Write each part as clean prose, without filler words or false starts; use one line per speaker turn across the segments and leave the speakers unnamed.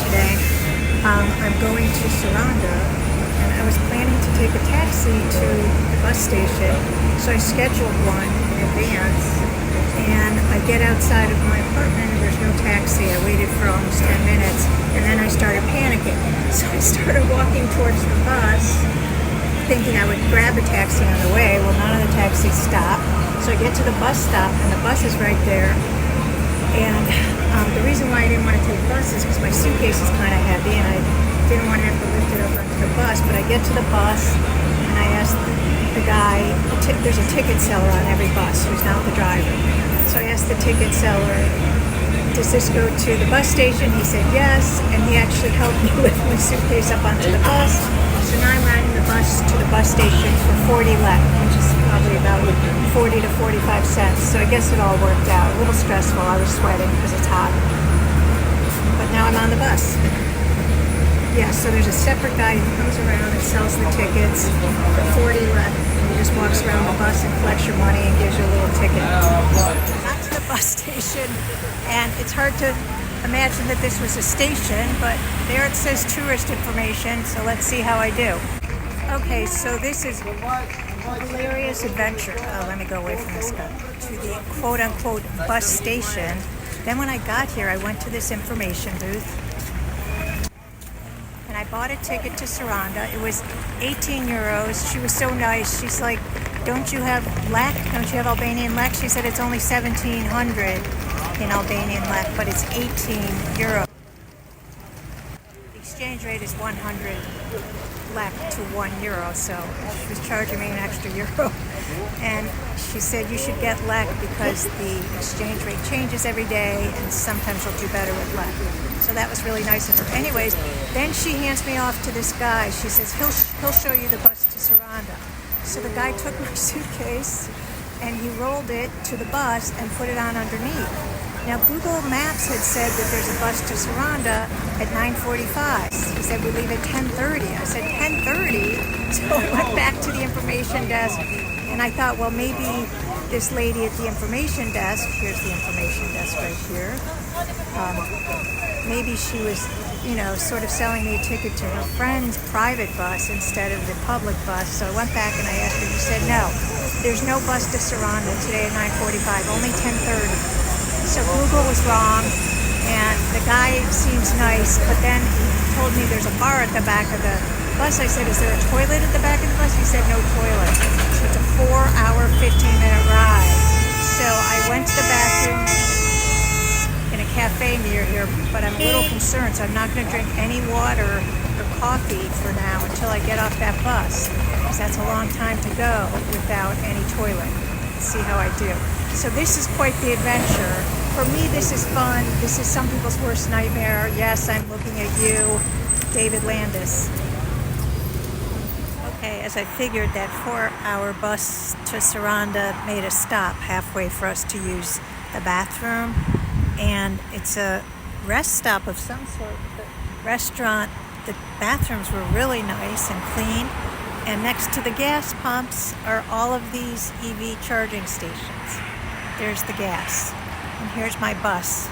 today. I'm going to Serandë, and I was planning to take a taxi to the bus station, so I scheduled one in advance, and I get outside of my apartment and there's no taxi. I waited for almost 10 minutes, and then I started panicking. So I started walking towards the bus, thinking I would grab a taxi on the way. Well, none of the taxis stopped. So I get to the bus stop, and the bus is right there. And the reason why I didn't want to take bus is because my suitcase is kind of heavy, and I didn't want to have to lift it up onto the bus. But I get to the bus, and I asked the guy, there's a ticket seller on every bus who's not the driver. So I asked the ticket seller, does this go to the bus station? He said yes, and he actually helped me lift my suitcase up onto the bus. So now I'm riding the bus to the bus station for 40 lek, which is probably about 40 to 45 cents. So I guess it all worked out. A little stressful. I was sweating because it's hot. But now I'm on the bus. Yeah, so there's a separate guy who comes around and sells the tickets for 40 lek. He just walks around the bus and collects your money and gives you a little ticket. I got to the bus station, and it's hard to imagine that this was a station, but there it says tourist information, so let's see how I do. Okay, so this is a hilarious adventure. Let me go away from this guy. To the quote-unquote bus station. Then when I got here, I went to this information booth, and I bought a ticket to Serandë. It was 18 euros. She was so nice. She's like, don't you have lek? Don't you have Albanian lek? She said it's only 1,700 in Albanian lek, but it's 18 euros. The exchange rate is 100 lek to 1 euro, so she was charging me an extra euro. And she said you should get lek because the exchange rate changes every day, and sometimes you'll do better with lek. So that was really nice of her. Anyways, then she hands me off to this guy. She says he'll show you the bus to Serandë. So the guy took my suitcase and he rolled it to the bus and put it on underneath. Now, Google Maps had said that there's a bus to Serandë at 9:45. He said we leave at 10:30. I said 10:30? So I went back to the information desk, and I thought, well, maybe this lady at the information desk, here's the information desk right here, maybe she was, sort of selling me a ticket to her friend's private bus instead of the public bus. So I went back and I asked her. She said, no, there's no bus to Serandë today at 9:45, only 10:30. So Google was wrong, and the guy seems nice, but then he told me there's a bar at the back of the bus. I said, is there a toilet at the back of the bus? He said, no toilet. So it's a 4-hour, 15-minute ride. So I went to the bathroom in a cafe near here, but I'm a little concerned, so I'm not going to drink any water or coffee for now until I get off that bus, because that's a long time to go without any toilet. Let's see how I do. So this is quite the adventure. For me, this is fun. This is some people's worst nightmare. Yes, I'm looking at you, David Landis. Okay, as I figured, that 4-hour bus to Serandë made a stop halfway for us to use the bathroom. And it's a rest stop of some sort. The restaurant, the bathrooms were really nice and clean. And next to the gas pumps are all of these EV charging stations. There's the gas. And here's my bus.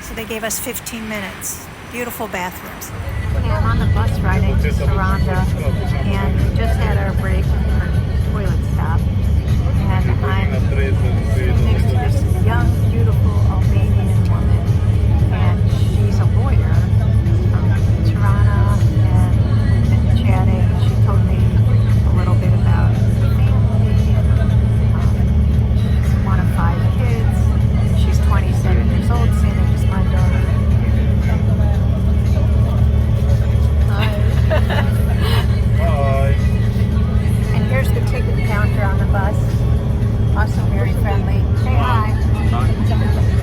So they gave us 15 minutes. Beautiful bathrooms. Okay, I'm on the bus riding to Serandë, and we just had our break for toilet stop. And I'm next to this young, beautiful Albanian woman, and she's a lawyer from Tirana, and we've been chatting. She told me a little bit about her family. She's one of 5 kids. She's 27 years old, same age as my daughter. Hi. And here's the ticket counter on the bus. Also very friendly. Say hi. Hi.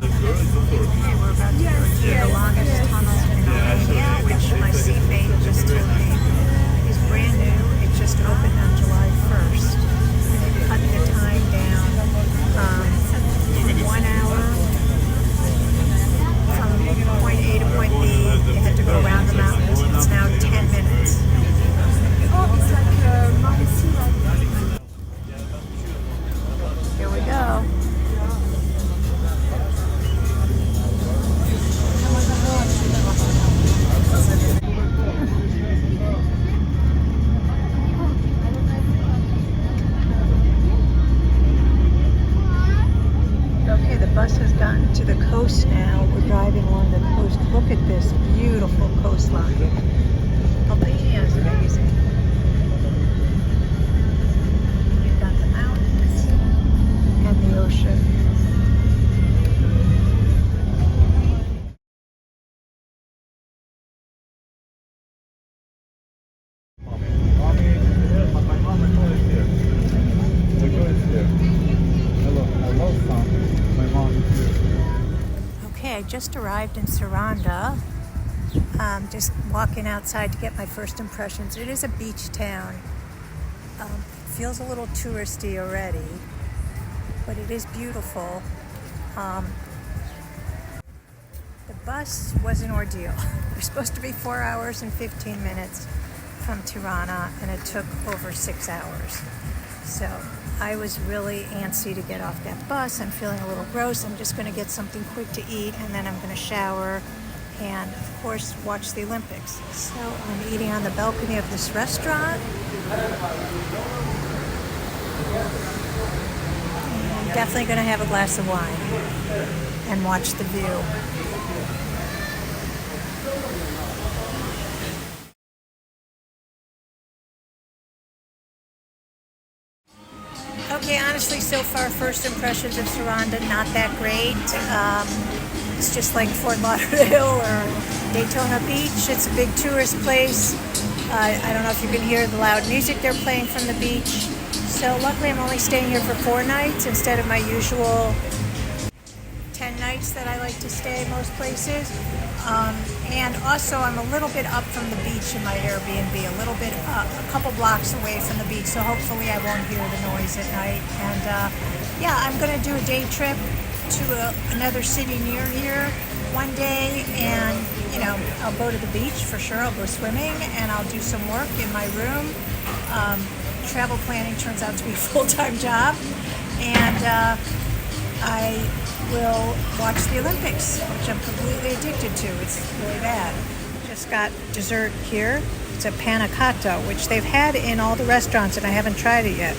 this beautiful coastline. Albania is amazing. You've got the mountains and the ocean. Okay, I just arrived in Serandë. Just walking outside to get my first impressions. It is a beach town. Feels a little touristy already, but it is beautiful. The bus was an ordeal. We're supposed to be 4 hours and 15 minutes from Tirana, and it took over 6 hours. So I was really antsy to get off that bus. I'm feeling a little gross. I'm just going to get something quick to eat, and then I'm going to shower and, of course, watch the Olympics. So I'm eating on the balcony of this restaurant. And I'm definitely going to have a glass of wine and watch the view. Okay, honestly, so far, first impressions of Serandë, not that great. It's just like Fort Lauderdale or Daytona Beach. It's a big tourist place. I don't know if you can hear the loud music they're playing from the beach. So luckily, I'm only staying here for 4 nights instead of my usual 10 nights that I like to stay most places. And also, I'm a little bit up from the beach in my Airbnb, a couple blocks away from the beach, so hopefully I won't hear the noise at night. And yeah, I'm going to do a day trip to another city near here one day, and I'll go to the beach for sure. I'll go swimming, and I'll do some work in my room. Travel planning turns out to be a full-time job, and I will watch the Olympics, which I'm completely addicted to. It's really bad. Just got dessert here. It's a panna cotta, which they've had in all the restaurants, and I haven't tried it yet.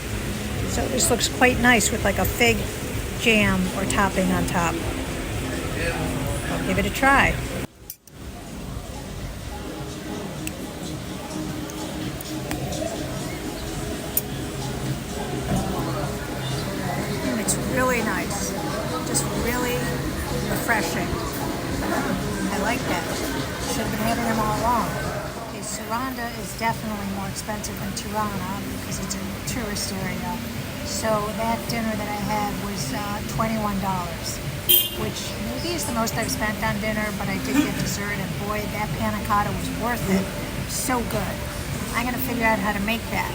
So this looks quite nice with like a fig jam or topping on top. I'll give it a try. It's really nice. Just really refreshing. I like that. Should have been having them all along. Okay, Serandë is definitely more expensive than Tirana because it's a tourist area. So that dinner that I had was $21, which maybe is the most I've spent on dinner, but I did get dessert, and boy, that panna cotta was worth it. So good. I'm going to figure out how to make that.